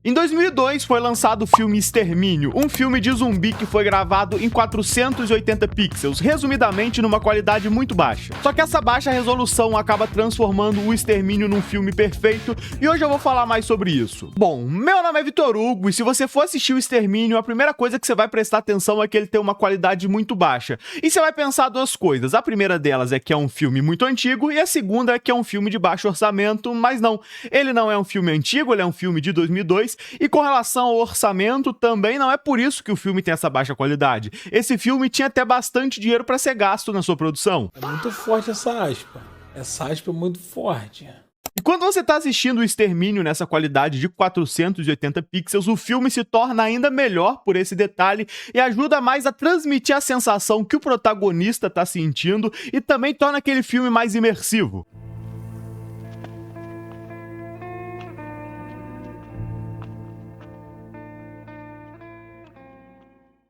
Em 2002 foi lançado o filme Extermínio, um filme de zumbi que foi gravado em 480 pixels, resumidamente numa qualidade muito baixa. Só que essa baixa resolução acaba transformando o Extermínio num filme perfeito e hoje eu vou falar mais sobre isso. Bom, meu nome é Vitor Hugo e se você for assistir o Extermínio, a primeira coisa que você vai prestar atenção é que ele tem uma qualidade muito baixa. E você vai pensar duas coisas, a primeira delas é que é um filme muito antigo e a segunda é que é um filme de baixo orçamento, mas não, ele não é um filme antigo, ele é um filme de 2002, e com relação ao orçamento, também não é por isso que o filme tem essa baixa qualidade. Esse filme tinha até bastante dinheiro para ser gasto na sua produção. É muito forte essa aspa. Essa aspa é muito forte. E quando você está assistindo o Extermínio nessa qualidade de 480 pixels, o filme se torna ainda melhor por esse detalhe e ajuda mais a transmitir a sensação que o protagonista está sentindo e também torna aquele filme mais imersivo.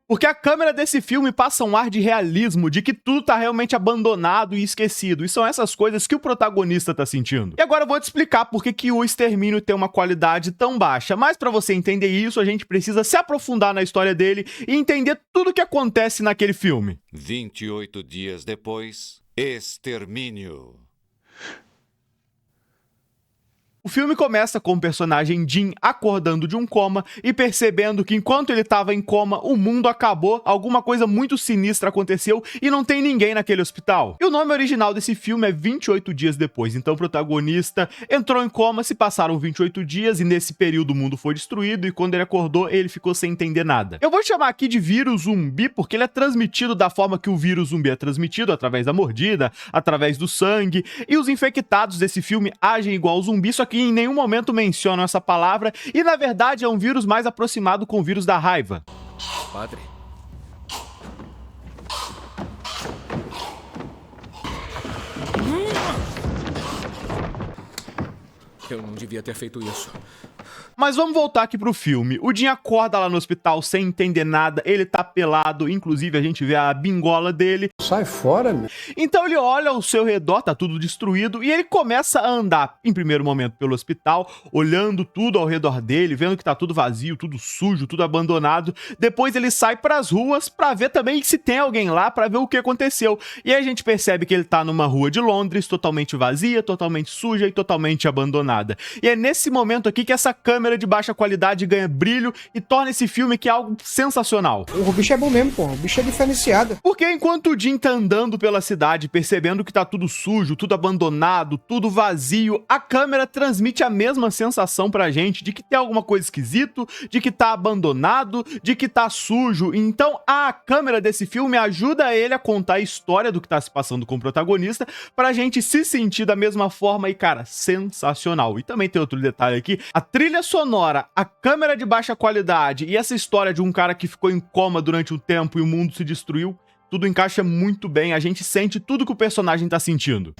Porque a câmera desse filme passa um ar de realismo, de que tudo tá realmente abandonado e esquecido, e são essas coisas que o protagonista tá sentindo. E agora eu vou te explicar por que o Extermínio tem uma qualidade tão baixa, mas pra você entender isso, a gente precisa se aprofundar na história dele e entender tudo o que acontece naquele filme. 28 dias depois, Extermínio. O filme começa com o personagem Jim acordando de um coma e percebendo que enquanto ele estava em coma, o mundo acabou, alguma coisa muito sinistra aconteceu e não tem ninguém naquele hospital. E o nome original desse filme é 28 dias depois, então o protagonista entrou em coma, se passaram 28 dias e nesse período o mundo foi destruído e quando ele acordou, ele ficou sem entender nada. Eu vou chamar aqui de vírus zumbi porque ele é transmitido da forma que o vírus zumbi é transmitido, através da mordida, através do sangue, e os infectados desse filme agem igual ao zumbi, só que em nenhum momento mencionam essa palavra e na verdade é um vírus mais aproximado com o vírus da raiva. Padre. Eu não devia ter feito isso. Mas vamos voltar aqui pro filme. O Jim acorda lá no hospital sem entender nada, ele tá pelado, inclusive a gente vê a bingola dele. Sai fora, meu. Então ele olha ao seu redor, tá tudo destruído, e ele começa a andar, em primeiro momento, pelo hospital, olhando tudo ao redor dele, vendo que tá tudo vazio, tudo sujo, tudo abandonado. Depois ele sai pras ruas pra ver também se tem alguém lá, pra ver o que aconteceu. E aí a gente percebe que ele tá numa rua de Londres, totalmente vazia, totalmente suja e totalmente abandonada. E é nesse momento aqui que essa câmera de baixa qualidade ganha brilho e torna esse filme que é algo sensacional. O bicho é bom mesmo, pô. O bicho é diferenciado. Porque enquanto o Jim tá andando pela cidade, percebendo que tá tudo sujo, tudo abandonado, tudo vazio, a câmera transmite a mesma sensação pra gente de que tem alguma coisa esquisito, de que tá abandonado, de que tá sujo. Então a câmera desse filme ajuda ele a contar a história do que tá se passando com o protagonista pra gente se sentir da mesma forma e, cara, sensacional. E também tem outro detalhe aqui, a trilha sonora, a câmera de baixa qualidade e essa história de um cara que ficou em coma durante um tempo e o mundo se destruiu, tudo encaixa muito bem, a gente sente tudo que o personagem tá sentindo.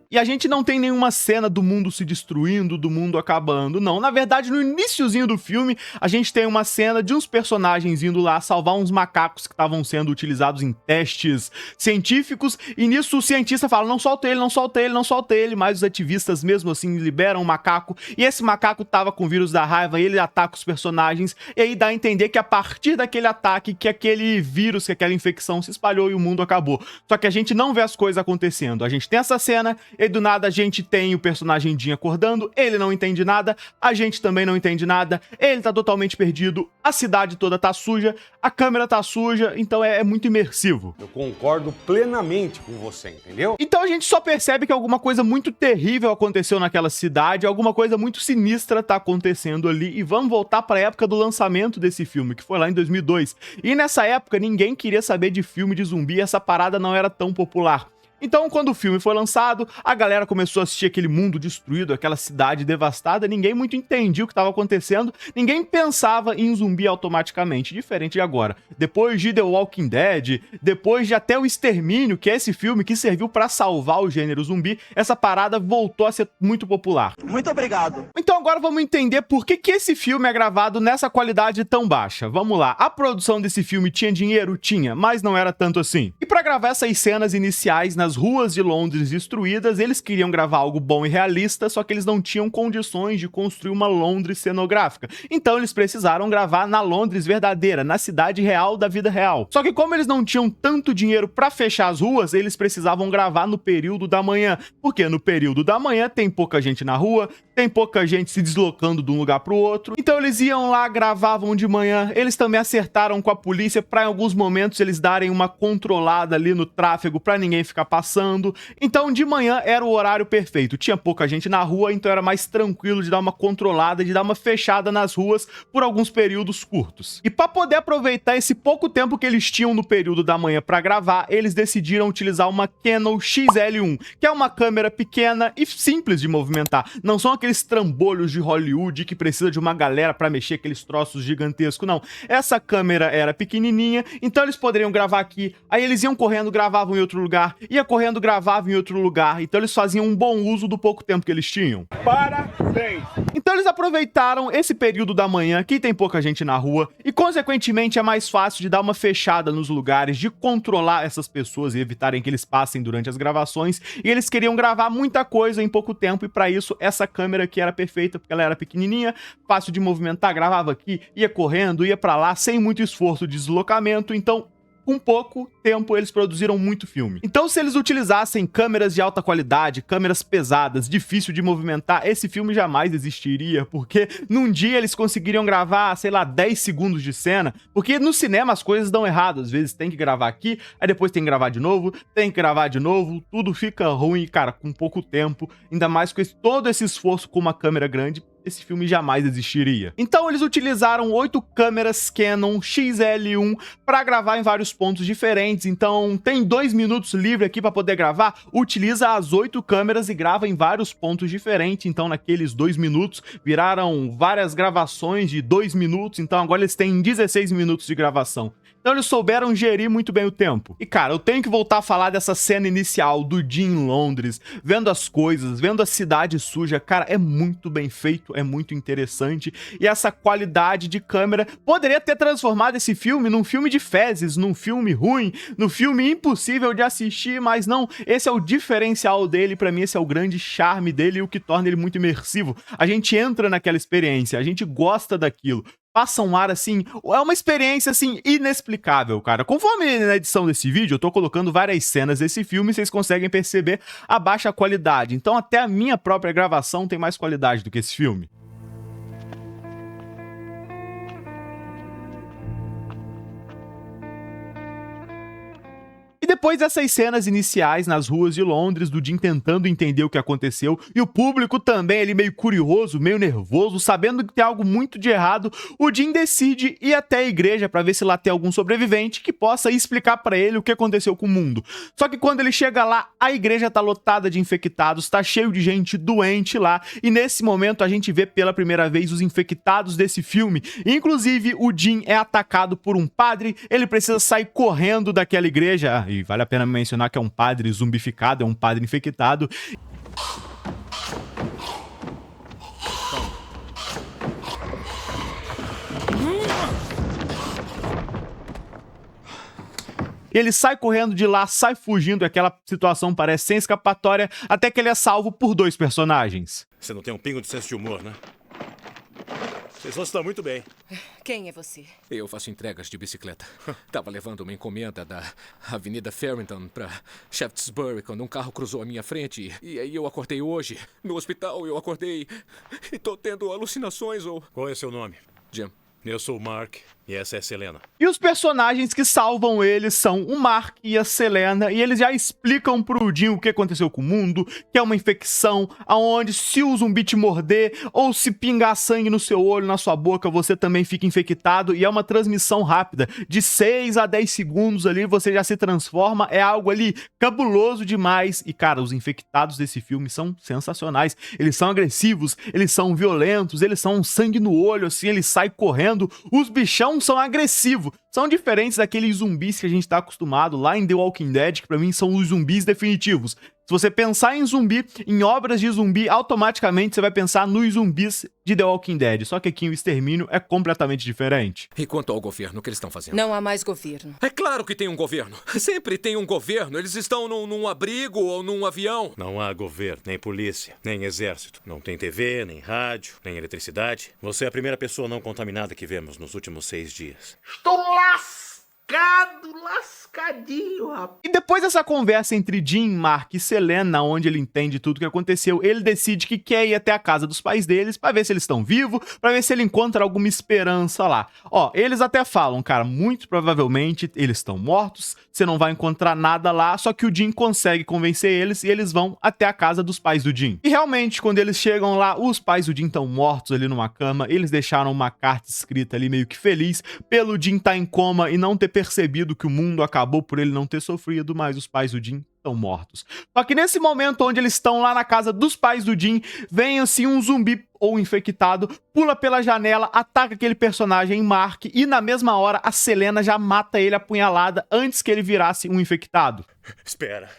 E a gente não tem nenhuma cena do mundo se destruindo, do mundo acabando, não. Na verdade, no iniciozinho do filme, a gente tem uma cena de uns personagens indo lá salvar uns macacos que estavam sendo utilizados em testes científicos, e nisso o cientista fala, não solta ele, não solta ele, não solta ele, mas os ativistas mesmo assim liberam o macaco, e esse macaco tava com o vírus da raiva, e ele ataca os personagens, e aí dá a entender que a partir daquele ataque, que aquele vírus, que aquela infecção se espalhou e o mundo acabou. Só que a gente não vê as coisas acontecendo, a gente tem essa cena, e do nada a gente tem o personagem Jim acordando, ele não entende nada, a gente também não entende nada, ele tá totalmente perdido, a cidade toda tá suja, a câmera tá suja, então é muito imersivo. Eu concordo plenamente com você, entendeu? Então a gente só percebe que alguma coisa muito terrível aconteceu naquela cidade, alguma coisa muito sinistra tá acontecendo ali, e vamos voltar pra época do lançamento desse filme, que foi lá em 2002. E nessa época ninguém queria saber de filme de zumbi, essa parada não era tão popular. Então, quando o filme foi lançado, a galera começou a assistir aquele mundo destruído, aquela cidade devastada, ninguém muito entendia o que estava acontecendo, ninguém pensava em zumbi automaticamente, diferente de agora. Depois de The Walking Dead, depois de até o Extermínio, que é esse filme que serviu para salvar o gênero zumbi, essa parada voltou a ser muito popular. Muito obrigado. Então agora vamos entender por que esse filme é gravado nessa qualidade tão baixa. Vamos lá, a produção desse filme tinha dinheiro? Tinha, mas não era tanto assim. E para gravar essas cenas iniciais nas ruas de Londres destruídas, eles queriam gravar algo bom e realista, só que eles não tinham condições de construir uma Londres cenográfica. Então eles precisaram gravar na Londres verdadeira, na cidade real da vida real. Só que como eles não tinham tanto dinheiro para fechar as ruas, eles precisavam gravar no período da manhã, porque no período da manhã tem pouca gente na rua, tem pouca gente se deslocando de um lugar pro outro. Então eles iam lá, gravavam de manhã. Eles também acertaram com a polícia para em alguns momentos eles darem uma controlada ali no tráfego para ninguém ficar passando. Então de manhã era o horário perfeito. Tinha pouca gente na rua, então era mais tranquilo de dar uma controlada, de dar uma fechada nas ruas por alguns períodos curtos. E para poder aproveitar esse pouco tempo que eles tinham no período da manhã para gravar, eles decidiram utilizar uma Canon XL1, que é uma câmera pequena e simples de movimentar. Não são aqueles trambolhos de Hollywood que precisa de uma galera para mexer aqueles troços gigantescos, não. Essa câmera era pequenininha, então eles poderiam gravar aqui, aí eles iam correndo, gravavam em outro lugar, ia correndo, gravavam em outro lugar, então eles faziam um bom uso do pouco tempo que eles tinham. Parabéns! Então eles aproveitaram esse período da manhã, que tem pouca gente na rua, e consequentemente é mais fácil de dar uma fechada nos lugares, de controlar essas pessoas e evitarem que eles passem durante as gravações, e eles queriam gravar muita coisa em pouco tempo, e para isso essa câmera aqui era perfeita, porque ela era pequenininha, fácil de movimentar, gravava aqui, ia correndo, ia para lá, sem muito esforço de deslocamento, então com pouco tempo eles produziram muito filme. Então se eles utilizassem câmeras de alta qualidade, câmeras pesadas, difícil de movimentar, esse filme jamais existiria, porque num dia eles conseguiriam gravar, sei lá, 10 segundos de cena, porque no cinema as coisas dão errado, às vezes tem que gravar aqui, aí depois tem que gravar de novo, tem que gravar de novo, tudo fica ruim, cara, com pouco tempo, ainda mais com todo esse esforço com uma câmera grande, esse filme jamais existiria. Então eles utilizaram 8 câmeras Canon XL1 para gravar em vários pontos diferentes, então tem 2 minutos livre aqui para poder gravar, utiliza as 8 câmeras e grava em vários pontos diferentes, então naqueles 2 minutos viraram várias gravações de 2 minutos, então agora eles têm 16 minutos de gravação. Então eles souberam gerir muito bem o tempo. E cara, eu tenho que voltar a falar dessa cena inicial do dia em Londres, vendo as coisas, vendo a cidade suja, cara, é muito bem feito, é muito interessante, e essa qualidade de câmera poderia ter transformado esse filme num filme de fezes, num filme ruim, num filme impossível de assistir, mas não, esse é o diferencial dele, pra mim esse é o grande charme dele e o que torna ele muito imersivo. A gente entra naquela experiência, a gente gosta daquilo. Passa um ar, assim, é uma experiência, assim, inexplicável, cara. Conforme na edição desse vídeo, eu tô colocando várias cenas desse filme e vocês conseguem perceber a baixa qualidade. Então até a minha própria gravação tem mais qualidade do que esse filme. E depois dessas cenas iniciais nas ruas de Londres, do Jim tentando entender o que aconteceu, e o público também, ele meio curioso, meio nervoso, sabendo que tem algo muito de errado, o Jim decide ir até a igreja para ver se lá tem algum sobrevivente que possa explicar para ele o que aconteceu com o mundo. Só que quando ele chega lá, a igreja tá lotada de infectados, tá cheio de gente doente lá, e nesse momento a gente vê pela primeira vez os infectados desse filme. Inclusive, o Jim é atacado por um padre, ele precisa sair correndo daquela igreja, e vale a pena mencionar que é um padre zumbificado, é um padre infectado. Ele sai correndo de lá, sai fugindo, aquela situação parece sem escapatória, até que ele é salvo por 2 personagens. Você não tem um pingo de senso de humor, né? Vocês vão estar muito bem. Quem é você? Eu faço entregas de bicicleta. Tava levando uma encomenda da Avenida Farrington pra Shaftesbury quando um carro cruzou a minha frente. E aí eu acordei hoje. No hospital eu acordei e tô tendo alucinações ou... Qual é seu nome? Jim. Eu sou o Mark. E essa é a Selena. E os personagens que salvam eles são o Mark e a Selena, e eles já explicam pro Dean o que aconteceu com o mundo, que é uma infecção, aonde se o zumbi te morder, ou se pingar sangue no seu olho, na sua boca, você também fica infectado, e é uma transmissão rápida, de 6 a 10 segundos ali, você já se transforma, é algo ali cabuloso demais, e cara, os infectados desse filme são sensacionais, eles são agressivos, eles são violentos, eles são sangue no olho, assim, eles saem correndo, os bichão são agressivos, são diferentes daqueles zumbis que a gente tá acostumado lá em The Walking Dead, que pra mim são os zumbis definitivos. Se você pensar em zumbi, em obras de zumbi, automaticamente você vai pensar nos zumbis de The Walking Dead. Só que aqui o Extermínio é completamente diferente. E quanto ao governo, o que eles estão fazendo? Não há mais governo. É claro que tem um governo. Sempre tem um governo. Eles estão num abrigo ou num avião. Não há governo, nem polícia, nem exército. Não tem TV, nem rádio, nem eletricidade. Você é a primeira pessoa não contaminada que vemos nos últimos 6 dias. Estou lascadinho, rapaz. E depois dessa conversa entre Dean, Mark e Selena, onde ele entende tudo o que aconteceu, ele decide que quer ir até a casa dos pais deles pra ver se eles estão vivos, pra ver se ele encontra alguma esperança lá. Ó, eles até falam, cara, muito provavelmente eles estão mortos, você não vai encontrar nada lá, só que o Dean consegue convencer eles e eles vão até a casa dos pais do Dean. E realmente, quando eles chegam lá, os pais do Dean estão mortos ali numa cama, eles deixaram uma carta escrita ali meio que feliz pelo Dean estar em coma e não ter percebido que o mundo acabou por ele não ter sofrido, mas os pais do Dean estão mortos. Só que nesse momento onde eles estão lá na casa dos pais do Dean, vem assim um zumbi ou infectado, pula pela janela, ataca aquele personagem Mark e na mesma hora a Selena já mata ele apunhalada antes que ele virasse um infectado. Espera.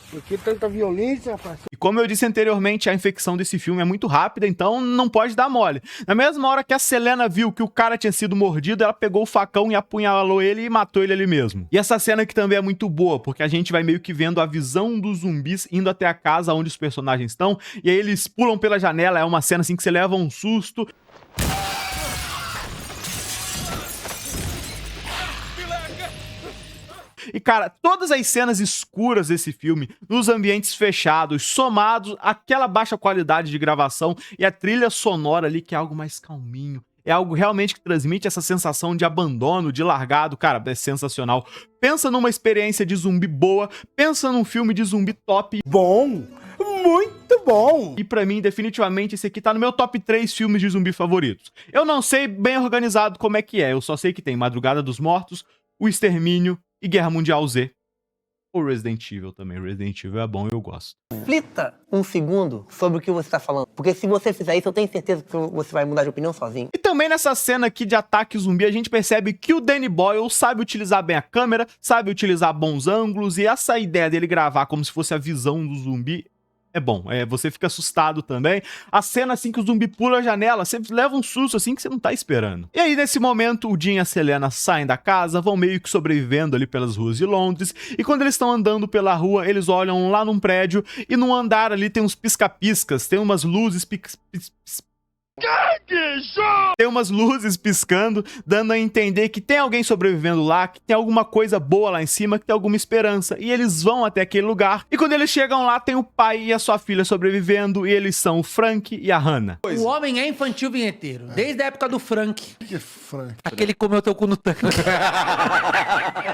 Por que tanta violência, rapaz? E como eu disse anteriormente, a infecção desse filme é muito rápida, então não pode dar mole. Na mesma hora que a Selena viu que o cara tinha sido mordido, ela pegou o facão e apunhalou ele e matou ele ali mesmo. E essa cena aqui também é muito boa, porque a gente vai meio que vendo a visão dos zumbis indo até a casa onde os personagens estão, e aí eles pulam pela janela, é uma cena assim que você leva um susto. E, cara, todas as cenas escuras desse filme, nos ambientes fechados, somados àquela baixa qualidade de gravação e a trilha sonora ali, que é algo mais calminho, é algo realmente que transmite essa sensação de abandono, de largado, cara, é sensacional. Pensa numa experiência de zumbi boa, pensa num filme de zumbi top. Bom, muito bom. E pra mim, definitivamente, esse aqui tá no meu top 3 filmes de zumbi favoritos. Eu não sei bem organizado como é que é, eu só sei que tem Madrugada dos Mortos, O Extermínio e Guerra Mundial Z. Ou Resident Evil também. Resident Evil é bom e eu gosto. Reflita um segundo sobre o que você está falando. Porque se você fizer isso, eu tenho certeza que você vai mudar de opinião sozinho. E também nessa cena aqui de ataque zumbi, a gente percebe que o Danny Boyle sabe utilizar bem a câmera, sabe utilizar bons ângulos, e essa ideia dele gravar como se fosse a visão do zumbi é bom, você fica assustado também. A cena assim que o zumbi pula a janela, você leva um susto assim que você não tá esperando. E aí nesse momento o Dean e a Selena saem da casa, vão meio que sobrevivendo ali pelas ruas de Londres, e quando eles estão andando pela rua, eles olham lá num prédio, e num andar ali tem uns pisca-piscas, tem umas luzes tem umas luzes piscando, dando a entender que tem alguém sobrevivendo lá, que tem alguma coisa boa lá em cima, que tem alguma esperança. E eles vão até aquele lugar. E quando eles chegam lá, tem o pai e a sua filha sobrevivendo. E eles são o Frank e a Hannah. O homem é infantil vinheteiro. Desde a época do Frank. Que Frank? Aquele que comeu teu cu no tanque.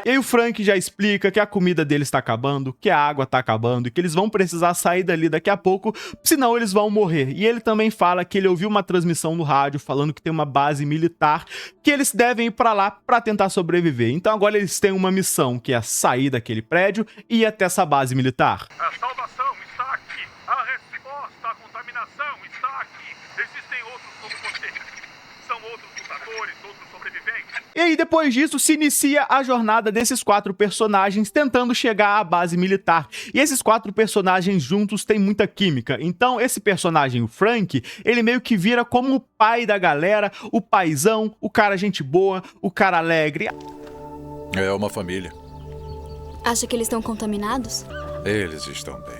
E aí o Frank já explica que a comida deles está acabando, que a água está acabando e que eles vão precisar sair dali daqui a pouco, senão eles vão morrer. E ele também fala que ele ouviu uma transmissão no rádio falando que tem uma base militar, que eles devem ir pra lá pra tentar sobreviver. Então agora eles têm uma missão, que é sair daquele prédio e ir até essa base militar. A salvação está aqui. A resposta à contaminação está aqui. Existem outros como você. São outros lutadores, outros sobreviventes. E aí depois disso se inicia a jornada desses 4 personagens tentando chegar à base militar. E esses 4 personagens juntos têm muita química. Então esse personagem, o Frank, ele meio que vira como o pai da galera, o paizão, o cara gente boa, o cara alegre. É uma família. Acha que eles estão contaminados? Eles estão bem.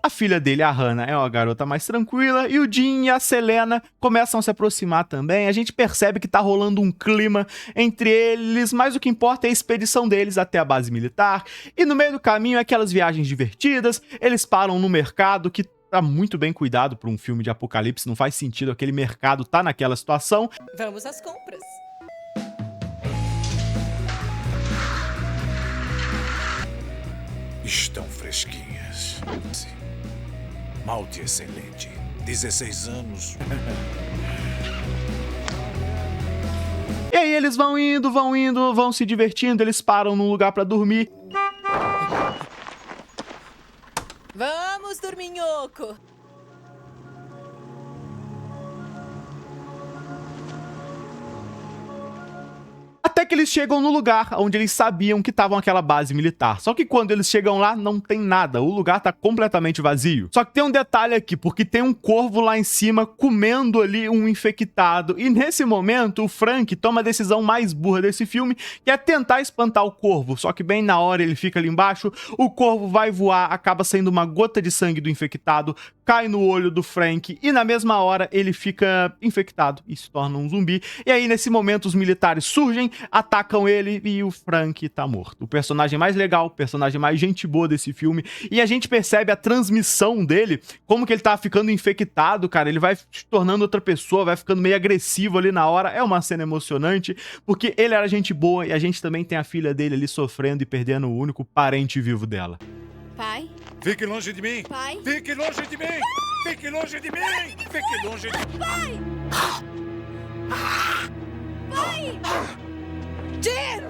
A filha dele, a Hannah, é uma garota mais tranquila, e o Jim e a Selena começam a se aproximar também. A gente percebe que tá rolando um clima entre eles, mas o que importa é a expedição deles até a base militar, e no meio do caminho aquelas viagens divertidas. Eles param no mercado, que tá muito bem cuidado para um filme de apocalipse, não faz sentido aquele mercado tá naquela situação. Vamos às compras. Estão fresquinhas. Malte excelente. 16 anos. E aí eles vão indo, vão se divertindo, eles param num lugar pra dormir. Vamos, dorminhoco. Até que eles chegam no lugar onde eles sabiam que estavam aquela base militar. Só que quando eles chegam lá, não tem nada. O lugar tá completamente vazio. Só que tem um detalhe aqui, porque tem um corvo lá em cima comendo ali um infectado. E nesse momento, o Frank toma a decisão mais burra desse filme, que é tentar espantar o corvo. Só que bem na hora ele fica ali embaixo, o corvo vai voar, acaba saindo uma gota de sangue do infectado, cai no olho do Frank e na mesma hora ele fica infectado e se torna um zumbi. E aí nesse momento os militares surgem, atacam ele e o Frank tá morto. O personagem mais legal, o personagem mais gente boa desse filme. E a gente percebe a transmissão dele, como que ele tá ficando infectado, cara. Ele vai se tornando outra pessoa, vai ficando meio agressivo ali na hora. É uma cena emocionante, porque ele era gente boa e a gente também tem a filha dele ali sofrendo e perdendo o único parente vivo dela. Pai? Fique longe de mim! Pai? Fique longe de mim! Fique longe de mim! Fique longe de mim! Pai! Pai! Jim!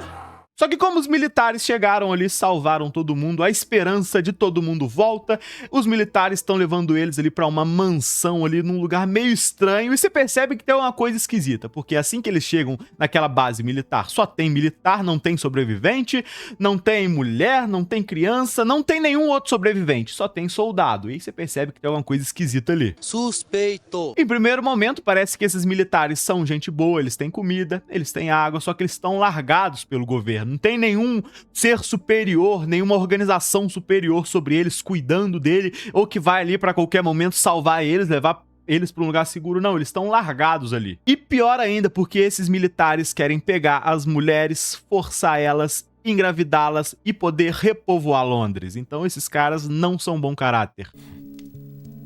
Só que como os militares chegaram ali, salvaram todo mundo, a esperança de todo mundo volta, os militares estão levando eles ali pra uma mansão ali num lugar meio estranho, e você percebe que tem uma coisa esquisita, porque assim que eles chegam naquela base militar, só tem militar, não tem sobrevivente, não tem mulher, não tem criança, não tem nenhum outro sobrevivente, só tem soldado, e aí você percebe que tem alguma coisa esquisita ali. Suspeito. Em primeiro momento, parece que esses militares são gente boa, eles têm comida, eles têm água, só que eles estão largados pelo governo. Não tem nenhum ser superior, nenhuma organização superior sobre eles, cuidando dele, ou que vai ali pra qualquer momento salvar eles, levar eles pra um lugar seguro. Não, eles estão largados ali. E pior ainda, porque esses militares querem pegar as mulheres, forçar elas, engravidá-las e poder repovoar Londres. Então esses caras não são bom caráter.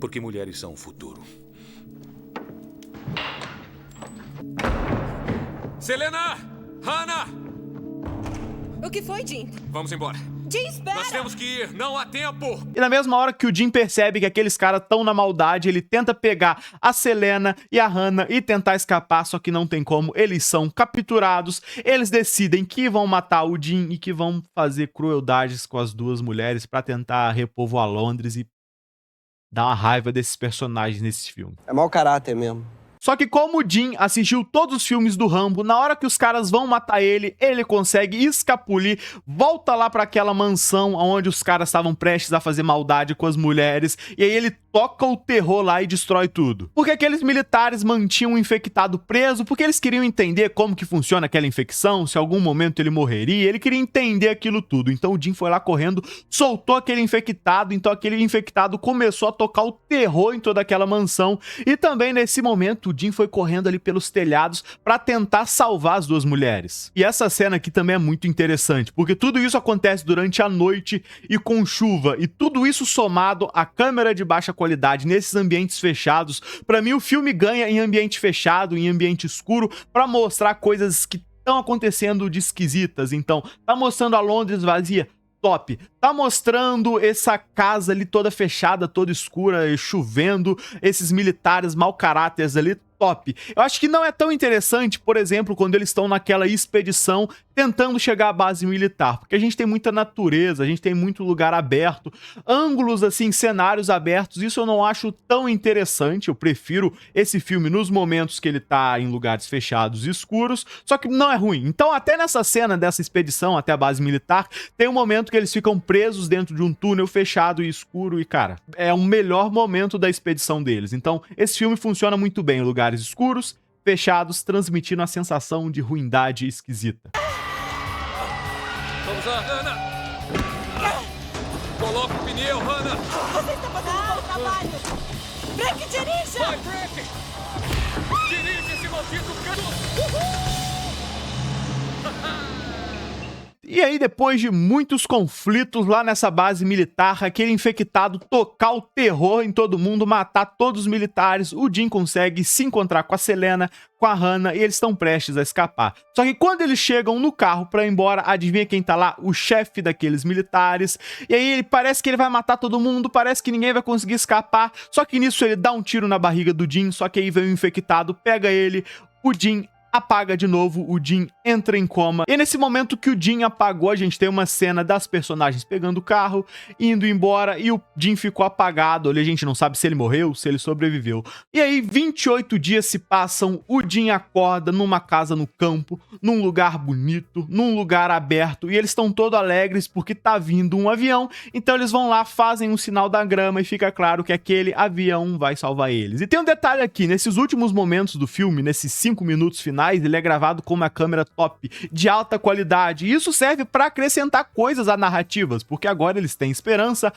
Porque mulheres são o futuro. Selena! Hannah! O que foi, Jim? Vamos embora. Jim, espera! Nós temos que ir, não há tempo! E na mesma hora que o Jim percebe que aqueles caras estão na maldade, ele tenta pegar a Selena e a Hannah e tentar escapar, só que não tem como. Eles são capturados, eles decidem que vão matar o Jim e que vão fazer crueldades com as duas mulheres pra tentar repovoar Londres e dar uma raiva desses personagens nesse filme. É mau caráter mesmo. Só que como o Jim assistiu todos os filmes do Rambo, na hora que os caras vão matar ele, ele consegue escapulir, volta lá pra aquela mansão onde os caras estavam prestes a fazer maldade com as mulheres, e aí ele toca o terror lá e destrói tudo. Porque aqueles militares mantinham o infectado preso, porque eles queriam entender como que funciona aquela infecção, se em algum momento ele morreria, ele queria entender aquilo tudo. Então o Jim foi lá correndo, soltou aquele infectado, então aquele infectado começou a tocar o terror em toda aquela mansão, e também nesse momento o Jim foi correndo ali pelos telhados pra tentar salvar as duas mulheres. E essa cena aqui também é muito interessante, porque tudo isso acontece durante a noite e com chuva, e tudo isso somado à câmera de baixa qualidade nesses ambientes fechados. Pra mim o filme ganha em ambiente fechado, em ambiente escuro, pra mostrar coisas que estão acontecendo de esquisitas. Então, tá mostrando a Londres vazia? Top. Tá mostrando essa casa ali toda fechada, toda escura, chovendo, esses militares mau caráteres ali? Top. Eu acho que não é tão interessante, por exemplo, quando eles estão naquela expedição tentando chegar à base militar, porque a gente tem muita natureza, a gente tem muito lugar aberto, ângulos assim, cenários abertos, isso eu não acho tão interessante. Eu prefiro esse filme nos momentos que ele tá em lugares fechados e escuros, só que não é ruim. Então até nessa cena dessa expedição até a base militar, tem um momento que eles ficam presos dentro de um túnel fechado e escuro e, cara, é o melhor momento da expedição deles. Então esse filme funciona muito bem em lugares escuros, fechados, transmitindo a sensação de ruindade esquisita. Vamos lá, Hannah! Coloca o pneu, Hannah! Você está fazendo Dirija! Vai, Frank! Dirige esse maldito canto! E aí, depois de muitos conflitos lá nessa base militar, aquele infectado tocar o terror em todo mundo, matar todos os militares, o Jim consegue se encontrar com a Selena, com a Hannah, e eles estão prestes a escapar. Só que quando eles chegam no carro pra ir embora, adivinha quem tá lá? O chefe daqueles militares. E aí ele parece que ele vai matar todo mundo, parece que ninguém vai conseguir escapar, só que nisso ele dá um tiro na barriga do Jim, só que aí vem o infectado, pega ele, o Jim apaga de novo, o Jim entra em coma. E nesse momento que o Jim apagou, a gente tem uma cena das personagens pegando o carro, indo embora, e o Jim ficou apagado ali. A gente não sabe se ele morreu, se ele sobreviveu. E aí, 28 dias se passam, o Jim acorda numa casa no campo, num lugar bonito, num lugar aberto, e eles estão todos alegres porque tá vindo um avião, então eles vão lá, fazem um sinal da grama e fica claro que aquele avião vai salvar eles. E tem um detalhe aqui, nesses últimos momentos do filme, nesses 5 minutos finais, ele é gravado com uma câmera top, de alta qualidade, e isso serve para acrescentar coisas a narrativas, porque agora eles têm esperança,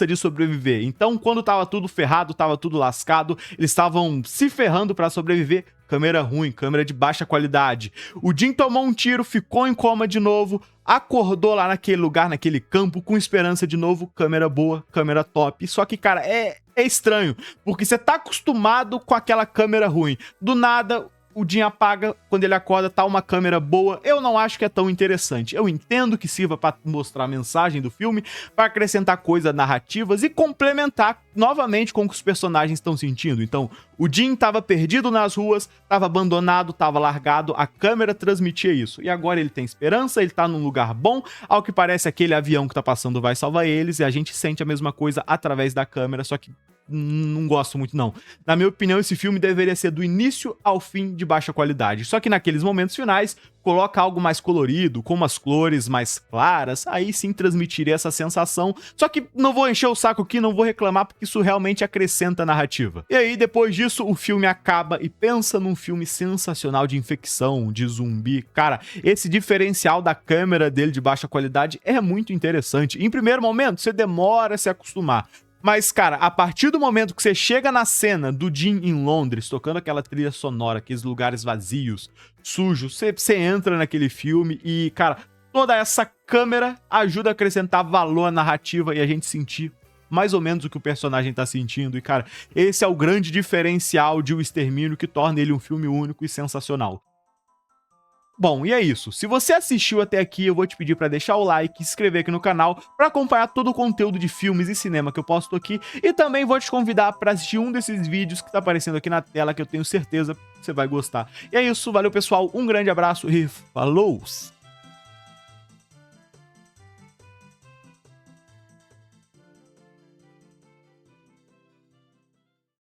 de sobreviver. Então, quando tava tudo ferrado, tava tudo lascado, eles estavam se ferrando para sobreviver, câmera ruim, câmera de baixa qualidade. O Jim tomou um tiro, ficou em coma de novo, acordou lá naquele lugar, naquele campo, com esperança de novo, câmera boa, câmera top. Só que, cara, é estranho, porque você tá acostumado com aquela câmera ruim. Do nada, o Jim apaga, quando ele acorda tá uma câmera boa. Eu não acho que é tão interessante. Eu entendo que sirva para mostrar a mensagem do filme, para acrescentar coisas narrativas e complementar novamente com o que os personagens estão sentindo. Então, o Jim tava perdido nas ruas, tava abandonado, tava largado, a câmera transmitia isso. E agora ele tem esperança, ele tá num lugar bom, ao que parece aquele avião que tá passando vai salvar eles, e a gente sente a mesma coisa através da câmera, só que não gosto muito não. Na minha opinião, esse filme deveria ser do início ao fim de baixa qualidade, só que naqueles momentos finais coloca algo mais colorido, com umas cores mais claras, aí sim transmitiria essa sensação. Só que não vou encher o saco aqui, não vou reclamar, porque isso realmente acrescenta a narrativa. E aí, depois disso, o filme acaba e pensa num filme sensacional de infecção, de zumbi. Cara, esse diferencial da câmera dele de baixa qualidade é muito interessante. Em primeiro momento, você demora a se acostumar. Mas, cara, a partir do momento que você chega na cena do Jim em Londres, tocando aquela trilha sonora, aqueles lugares vazios, sujos, você entra naquele filme e, cara, toda essa câmera ajuda a acrescentar valor à narrativa e a gente sentir mais ou menos o que o personagem tá sentindo. E, cara, esse é o grande diferencial de O Extermínio que torna ele um filme único e sensacional. Bom, e é isso. Se você assistiu até aqui, eu vou te pedir para deixar o like, se inscrever aqui no canal para acompanhar todo o conteúdo de filmes e cinema que eu posto aqui, e também vou te convidar para assistir um desses vídeos que tá aparecendo aqui na tela, que eu tenho certeza que você vai gostar. E é isso, valeu pessoal, um grande abraço e falou!